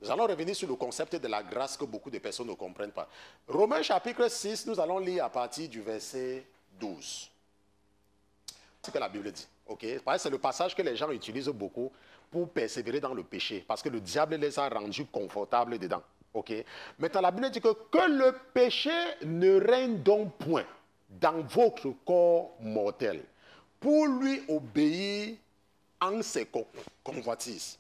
Nous allons revenir sur le concept de la grâce que beaucoup de personnes ne comprennent pas. Romains chapitre 6, nous allons lire à partir du verset 12. C'est ce que la Bible dit. Okay? C'est le passage que les gens utilisent beaucoup pour persévérer dans le péché, parce que le diable les a rendus confortables dedans. Okay? Maintenant, la Bible dit que le péché ne règne donc point dans votre corps mortel, pour lui obéir en ses convoitises.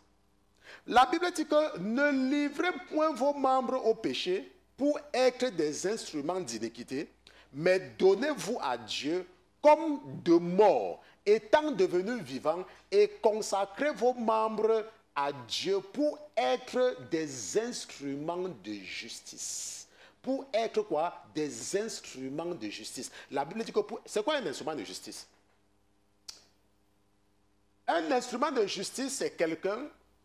La Bible dit que ne livrez point vos membres au péché pour être des instruments d'iniquité, mais donnez-vous à Dieu comme de morts, étant devenus vivants, et consacrez vos membres à Dieu pour être des instruments de justice. Pour être quoi? Des instruments de justice. La Bible dit que c'est quoi un instrument de justice? Un instrument de justice, c'est quelqu'un,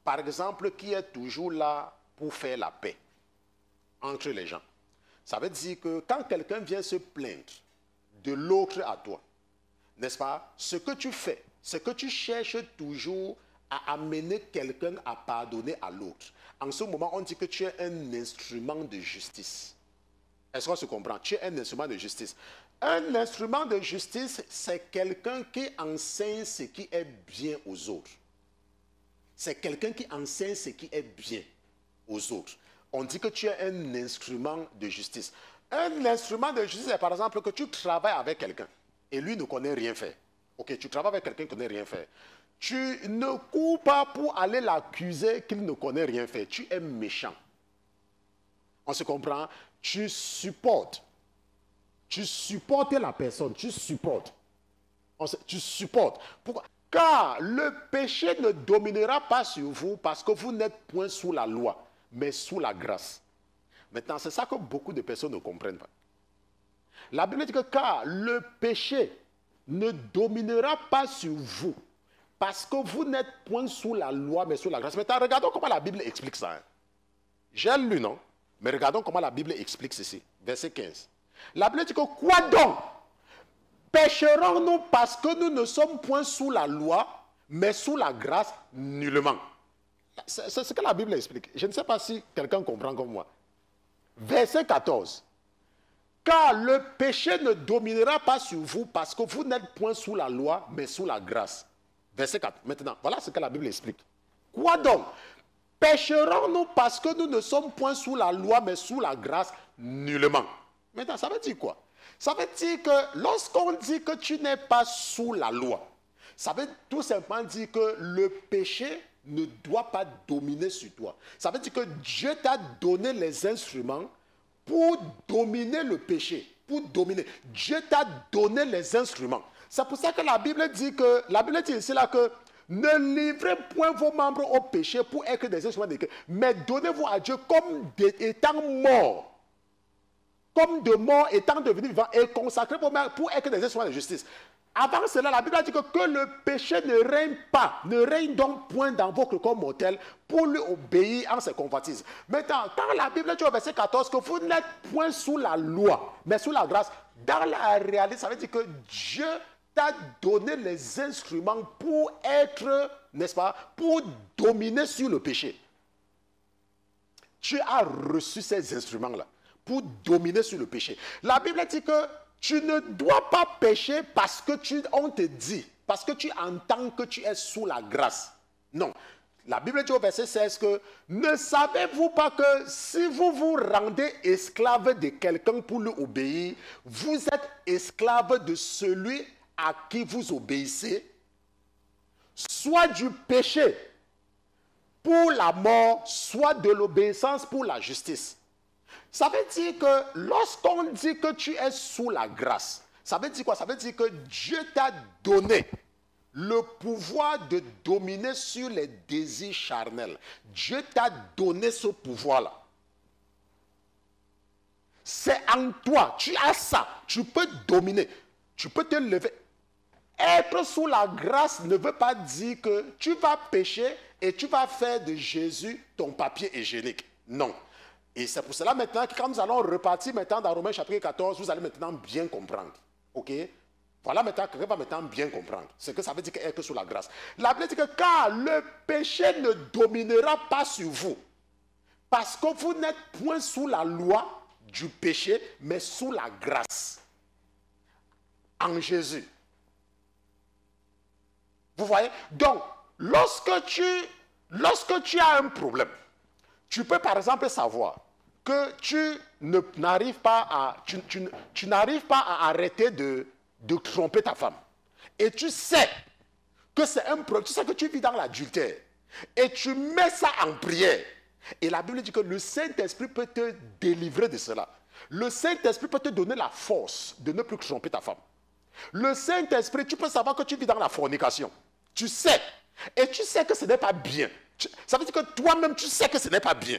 par exemple, qui est toujours là pour faire la paix entre les gens. Ça veut dire que quand quelqu'un vient se plaindre de l'autre à toi, n'est-ce pas? Ce que tu fais, ce que tu cherches toujours à amener quelqu'un à pardonner à l'autre. En ce moment, on dit que tu es un instrument de justice. Est-ce qu'on se comprend? Tu es un instrument de justice. Un instrument de justice, c'est quelqu'un qui enseigne ce qui est bien aux autres. C'est quelqu'un qui enseigne ce qui est bien aux autres. On dit que tu es un instrument de justice. Un instrument de justice, c'est par exemple que tu travailles avec quelqu'un et lui ne connaît rien faire. Ok, tu travailles avec quelqu'un qui ne connaît rien faire. Tu ne cours pas pour aller l'accuser qu'il ne connaît rien faire. Tu es méchant. On se comprend? Tu supportes. Tu supportes la personne. Tu supportes. Tu supportes. Pourquoi? Car le péché ne dominera pas sur vous parce que vous n'êtes point sous la loi, mais sous la grâce. Maintenant, c'est ça que beaucoup de personnes ne comprennent pas. La Bible dit que car le péché ne dominera pas sur vous parce que vous n'êtes point sous la loi, mais sous la grâce. Maintenant, regardons comment la Bible explique ça. Hein. J'ai lu, non? Mais regardons comment la Bible explique ceci. Verset 15. La Bible dit que quoi donc? Pécherons-nous parce que nous ne sommes point sous la loi, mais sous la grâce? Nullement. C'est ce que la Bible explique. Je ne sais pas si quelqu'un comprend comme moi. Verset 14. Car le péché ne dominera pas sur vous parce que vous n'êtes point sous la loi, mais sous la grâce. Verset 4. Maintenant, voilà ce que la Bible explique. Quoi donc? Pécherons-nous parce que nous ne sommes point sous la loi, mais sous la grâce? Nullement. Maintenant, ça veut dire quoi? Ça veut dire que lorsqu'on dit que tu n'es pas sous la loi, ça veut tout simplement dire que le péché ne doit pas dominer sur toi. Ça veut dire que Dieu t'a donné les instruments pour dominer le péché, pour dominer. Dieu t'a donné les instruments. C'est pour ça que la Bible dit ici là que ne livrez point vos membres au péché pour être des instruments de Dieu, mais donnez-vous à Dieu comme étant morts. Comme de mort étant devenu vivant et consacré pour être des instruments de justice. Avant cela, la Bible a dit que le péché ne règne pas, ne règne donc point dans votre corps mortel pour lui obéir en ses convoitises. Maintenant, quand la Bible dit au verset 14 que vous n'êtes point sous la loi, mais sous la grâce, dans la réalité, ça veut dire que Dieu t'a donné les instruments pour être, n'est-ce pas, pour dominer sur le péché. Tu as reçu ces instruments-là pour dominer sur le péché. La Bible dit que tu ne dois pas pécher parce que on te dit, parce que tu entends que tu es sous la grâce. Non. La Bible dit au verset 16 que ne savez-vous pas que si vous vous rendez esclave de quelqu'un pour lui obéir, vous êtes esclave de celui à qui vous obéissez, soit du péché pour la mort, soit de l'obéissance pour la justice. Ça veut dire que lorsqu'on dit que tu es sous la grâce, ça veut dire quoi? Ça veut dire que Dieu t'a donné le pouvoir de dominer sur les désirs charnels. Dieu t'a donné ce pouvoir-là. C'est en toi, tu as ça, tu peux dominer, tu peux te lever. Être sous la grâce ne veut pas dire que tu vas pécher et tu vas faire de Jésus ton papier hygiénique. Non. Et c'est pour cela maintenant que quand nous allons repartir maintenant dans Romains chapitre 14, vous allez maintenant bien comprendre. Ok? Voilà maintenant que quelqu'un va maintenant bien comprendre. C'est que ça veut dire qu'être sous la grâce. La Bible dit que car le péché ne dominera pas sur vous. Parce que vous n'êtes point sous la loi du péché, mais sous la grâce. En Jésus. Vous voyez? Donc, lorsque tu as un problème, tu peux par exemple savoir que tu n'arrives pas à arrêter de tromper ta femme. Et tu sais que c'est un problème, tu sais que tu vis dans l'adultère. Et tu mets ça en prière. Et la Bible dit que le Saint-Esprit peut te délivrer de cela. Le Saint-Esprit peut te donner la force de ne plus tromper ta femme. Le Saint-Esprit, tu peux savoir que tu vis dans la fornication. Tu sais. Et tu sais que ce n'est pas bien. Ça veut dire que toi-même, tu sais que ce n'est pas bien.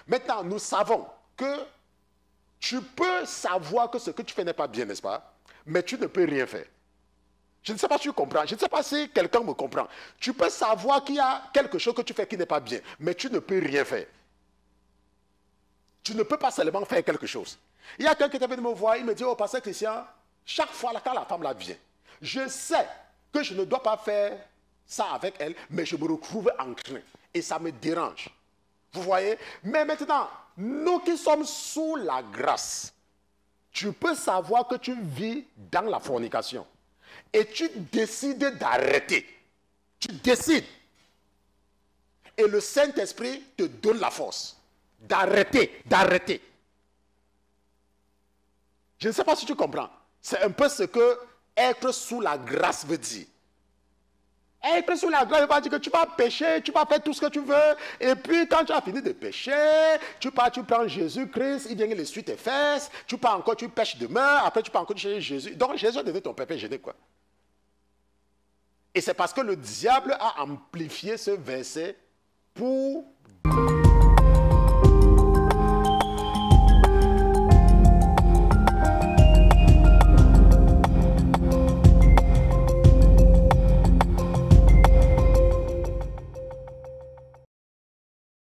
Maintenant, nous savons que tu peux savoir que ce que tu fais n'est pas bien, n'est-ce pas? Mais tu ne peux rien faire. Je ne sais pas si tu comprends. Je ne sais pas si quelqu'un me comprend. Tu peux savoir qu'il y a quelque chose que tu fais qui n'est pas bien, mais tu ne peux rien faire. Tu ne peux pas seulement faire quelque chose. Il y a quelqu'un qui est venu me voir, il me dit, oh, pasteur Christian, chaque fois quand la femme là vient, je sais que je ne dois pas faire ça avec elle, mais je me retrouve en train. Et ça me dérange. Vous voyez? Mais maintenant, nous qui sommes sous la grâce, tu peux savoir que tu vis dans la fornication. Et tu décides d'arrêter. Tu décides. Et le Saint-Esprit te donne la force d'arrêter, d'arrêter. Je ne sais pas si tu comprends. C'est un peu ce que être sous la grâce veut dire. Être sous la grâce veut dire que tu vas pécher, tu vas faire tout ce que tu veux. Et puis quand tu as fini de pécher, tu prends Jésus-Christ, il vient il essuie tes fesses. Tu pars encore, tu pêches demain. Après tu pars encore chercher Jésus. Donc Jésus a donné ton pépé gêné quoi. Et c'est parce que le diable a amplifié ce verset pour